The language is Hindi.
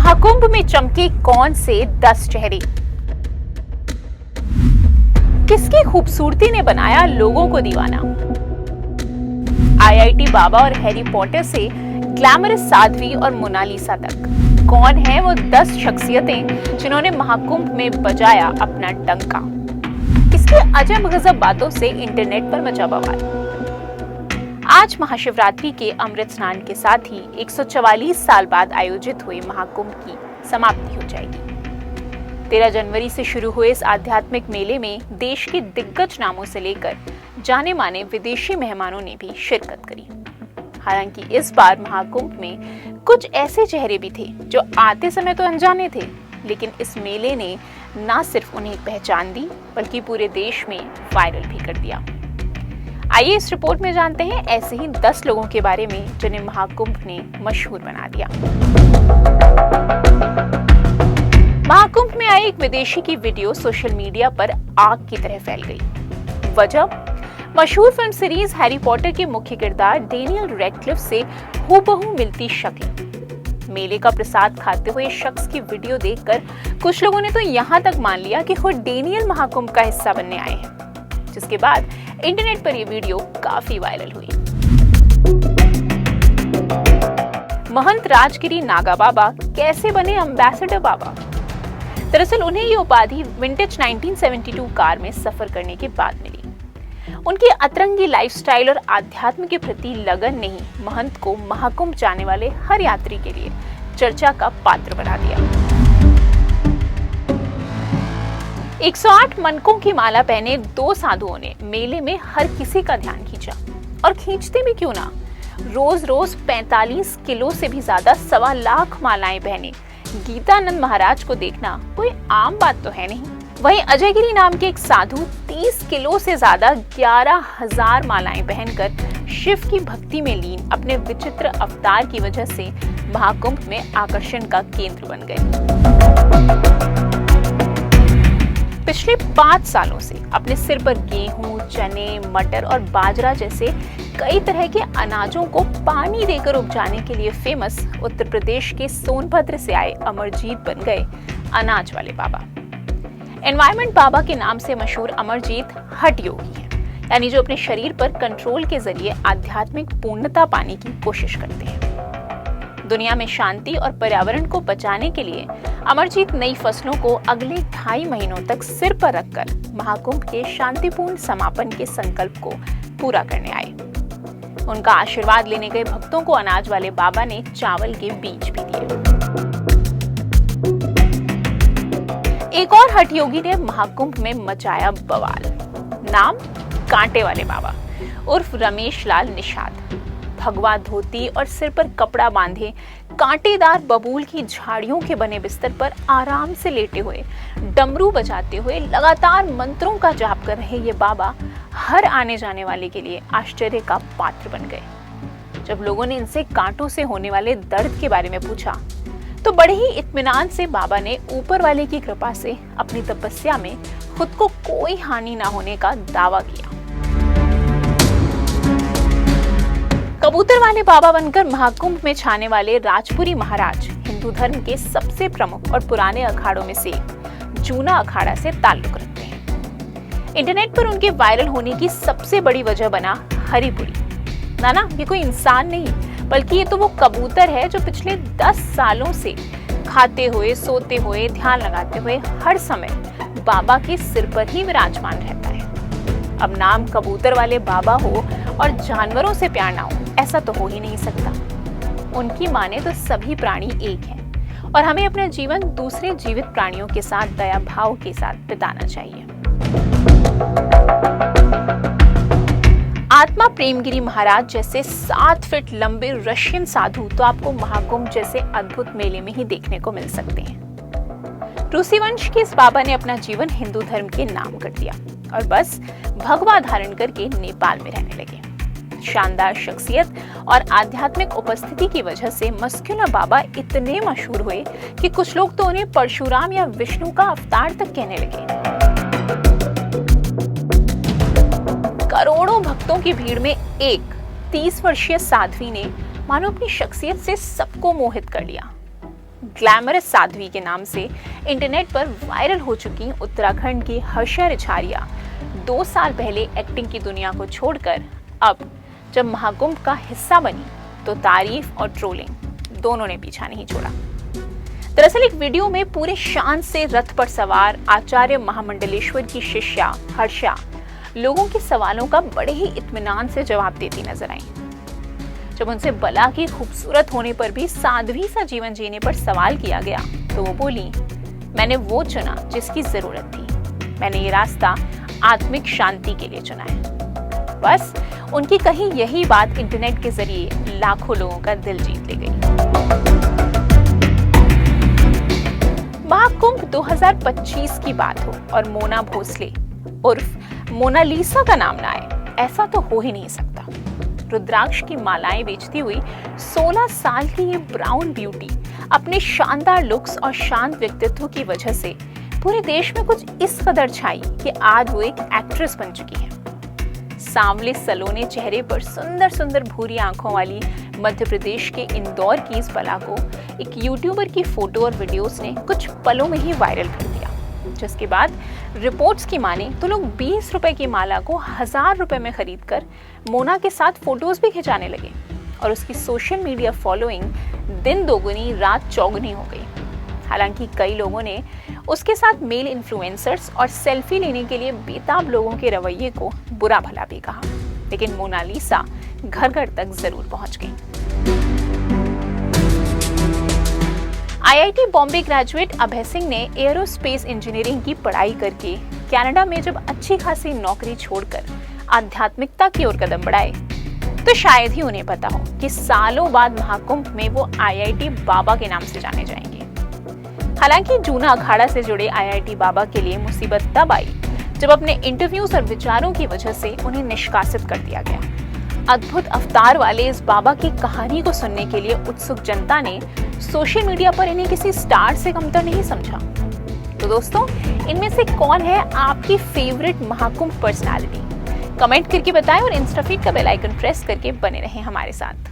महाकुंभ में चमके कौन से 10 चेहरे? किसकी खूबसूरती ने बनाया लोगों को दीवाना? आईआईटी बाबा और हैरी पॉटर से ग्लैमरस साध्वी और मोनालिसा तक, कौन है वो 10 शख्सियतें जिन्होंने महाकुंभ में बजाया अपना डंका? इसकी अजब गजब बातों से इंटरनेट पर मचा बवाल। आज महाशिवरात्रि के अमृत स्नान के साथ ही 144 साल बाद आयोजित हुए महाकुंभ की समाप्ति हो जाएगी। 13 जनवरी से शुरू हुए इस आध्यात्मिक मेले में देश के दिग्गज नामों से लेकर जाने माने विदेशी मेहमानों ने भी शिरकत करी। हालांकि इस बार महाकुंभ में कुछ ऐसे चेहरे भी थे जो आते समय तो अनजाने थे, लेकिन इस मेले ने न सिर्फ उन्हें पहचान दी बल्कि पूरे देश में वायरल भी कर दिया। आइए इस रिपोर्ट में जानते हैं ऐसे ही 10 लोगों के बारे में जिन्हें महाकुंभ ने मशहूर बना दिया। महाकुंभ में आई एक विदेशी की वीडियो सोशल मीडिया पर आग की तरह फैल गई। वजह, मशहूर फिल्म सीरीज हैरी पॉटर के मुख्य किरदार डेनियल रेडक्लिफ से हूबहू मिलती शक्ल। मेले का प्रसाद खाते हुए शख्स की वीडियो देखकर कुछ लोगों ने तो यहाँ तक मान लिया कि खुद डेनियल महाकुंभ का हिस्सा बनने आए हैं, जिसके बाद इंटरनेट पर यह वीडियो काफी वायरल हुई। महंत राजगिरी नागा बाबा कैसे बने एम्बेसडर बाबा? दरअसल उन्हें ये उपाधि विंटेज 1972 कार में सफर करने के बाद मिली। उनकी अतरंगी लाइफस्टाइल और आध्यात्म के प्रति लगन ने ही महंत को महाकुंभ जाने वाले हर यात्री के लिए चर्चा का पात्र बना दिया। 108 मनकों की माला पहने 2 साधुओं ने मेले में हर किसी का ध्यान खींचा, और खींचते भी क्यों ना। रोज रोज 45 किलो से भी ज्यादा 1.25 लाख मालाएं पहने गीतानंद महाराज को देखना कोई आम बात तो है नहीं। वहीं अजयगिरी नाम के एक साधु 30 किलो से ज्यादा 11,000 मालाएं पहनकर शिव की भक्ति में लीन अपने विचित्र अवतार की वजह से महाकुंभ में आकर्षण का केंद्र बन गए। पिछले 5 सालों से अपने सिर पर गेहूं, चने, मटर और बाजरा जैसे कई तरह के अनाजों को पानी देकर उपजाने के लिए फेमस उत्तर प्रदेश के सोनभद्र से आए अमरजीत बन गए अनाज वाले बाबा। एनवायरमेंट बाबा के नाम से मशहूर अमरजीत हठ योगी हैं, यानी जो अपने शरीर पर कंट्रोल के जरिए आध्यात्मिक पूर्णता पाने की कोशिश करते हैं। दुनिया में शांति और पर्यावरण को बचाने के लिए अमरजीत नई फसलों को अगले 2.5 महीनों तक सिर पर रखकर महाकुंभ के शांतिपूर्ण समापन के संकल्प को पूरा करने आए। उनका आशीर्वाद लेने गए भक्तों को अनाज वाले बाबा ने चावल के बीज भी दिए। एक और हठ योगी ने महाकुंभ में मचाया बवाल। नाम कांटे वाले बाबा उर्फ रमेश लाल निषाद। भगवा धोती और सिर पर कपड़ा बांधे कांटेदार बबूल की झाड़ियों के बने बिस्तर पर आराम से लेटे हुए डमरू बजाते हुए लगातार मंत्रों का जाप कर रहे ये बाबा हर आने जाने वाले के लिए आश्चर्य का पात्र बन गए। जब लोगों ने इनसे कांटों से होने वाले दर्द के बारे में पूछा तो बड़े ही इत्मीनान से बाबा ने ऊपर वाले की कृपा से अपनी तपस्या में खुद को कोई हानि ना होने का दावा किया। कबूतर वाले बाबा बनकर महाकुंभ में छाने वाले राजपुरी महाराज हिंदू धर्म के सबसे प्रमुख और पुराने अखाड़ों में से एक जूना अखाड़ा से ताल्लुक रखते हैं। इंटरनेट पर उनके वायरल होने की सबसे बड़ी वजह बना हरिपुरी। ना ये कोई इंसान नहीं बल्कि ये तो वो कबूतर है जो पिछले 10 सालों से खाते हुए, सोते हुए, ध्यान लगाते हुए हर समय बाबा के सिर पर ही विराजमान रहता है। अब नाम कबूतर वाले बाबा हो और जानवरों से प्यार ना हो, ऐसा तो हो ही नहीं सकता। उनकी माने तो सभी प्राणी एक हैं और हमें अपना जीवन दूसरे जीवित प्राणियों के साथ दया भाव के साथ बिताना चाहिए। आत्मा प्रेमगिरी महाराज जैसे 7 फीट लंबे रशियन साधु तो आपको महाकुंभ जैसे अद्भुत मेले में ही देखने को मिल सकते हैं। रूसी वंश के इस बाबा ने अपना जीवन हिंदू धर्म के नाम कर दिया और बस भगवा धारण करके नेपाल में रहने लगे। शानदार शख्सियत और आध्यात्मिक उपस्थिति की वजह से मस्कुलर बाबा इतने मशहूर हुए कि कुछ लोग तो उन्हें परशुराम या विष्णु का अवतार तक कहने लगे। करोड़ों भक्तों की भीड़ में एक 30 वर्षीय साध्वी ने मानो अपनी शख्सियत से सबको मोहित कर लिया। ग्लैमरस साध्वी के नाम से इंटरनेट पर वायरल हो चुकी उत्तराखंड की हर्षा रिछारिया 2 साल पहले एक्टिंग की दुनिया को छोड़कर अब जब महाकुंभ का हिस्सा बनी तो तारीफ और ट्रोलिंग दोनों ने पीछा नहीं छोड़ा। दरअसल एक वीडियो में पूरे शान से रथ पर सवार आचार्य महामंडलेश्वर की शिष्या हर्षा लोगों के सवालों का बड़े ही इत्मीनान से जवाब देती नजर आई। जब उनसे बला की खूबसूरत होने पर भी साध्वी सा जीवन जीने पर सवाल किया गया तो वो बोली, मैंने वो चुना जिसकी जरूरत थी। मैंने ये रास्ता आत्मिक शांति के लिए चुना है। बस उनकी कही यही बात इंटरनेट के जरिए लाखों लोगों का दिल जीत ले गई। महाकुंभ 2025 की बात हो और मोना भोसले उर्फ मोनालिसा का नाम ना आए, ऐसा तो हो ही नहीं सकता। रुद्राक्ष की मालाएं बेचती हुई 16 साल की ये ब्राउन ब्यूटी अपने शानदार लुक्स और शांत व्यक्तित्व की वजह से पूरे देश में कुछ इस कदर छाई कि आज वो एक एक्ट्रेस बन चुकी है। सांवले सलोने चेहरे पर सुंदर सुंदर भूरी आंखों वाली मध्य प्रदेश के इंदौर की इस बला को एक यूट्यूबर की फोटो और वीडियोस ने कुछ पलों में ही वायरल कर दिया, जिसके बाद रिपोर्ट्स की माने तो लोग 20 रुपए की माला को 1000 रुपए में खरीदकर मोना के साथ फोटोज भी खिंचाने लगे और उसकी सोशल मीडिया फॉलोइंग दिन दोगुनी रात चौगुनी हो गई। हालांकि कई लोगों ने उसके साथ मेल इन्फ्लुएंसर्स और सेल्फी लेने के लिए बेताब लोगों के रवैये को बुरा भला भी कहा, लेकिन मोनालिसा घर घर तक जरूर पहुंच गई। आईआईटी बॉम्बे ग्रेजुएट अभय सिंह ने एयरोस्पेस इंजीनियरिंग की पढ़ाई करके कनाडा में जब अच्छी खासी नौकरी छोड़कर आध्यात्मिकता की ओर कदम बढ़ाए तो शायद ही उन्हें पता हो कि सालों बाद महाकुंभ में वो आईआईटी बाबा के नाम से जाने जाएंगे। हालांकि जूना अखाड़ा से जुड़े आईआईटी बाबा के लिए मुसीबत तब आई जब अपने इंटरव्यूज और विचारों की वजह से उन्हें निष्कासित कर दिया गया। अद्भुत अवतार वाले इस बाबा की कहानी को सुनने के लिए उत्सुक जनता ने सोशल मीडिया पर इन्हें किसी स्टार से कमतर नहीं समझा। तो दोस्तों, इनमें से कौन है आपकी फेवरेट महाकुंभ पर्सनालिटी? कमेंट करके बताएं और इंस्टाफीड का बेल आइकन प्रेस करके बने रहें हमारे साथ।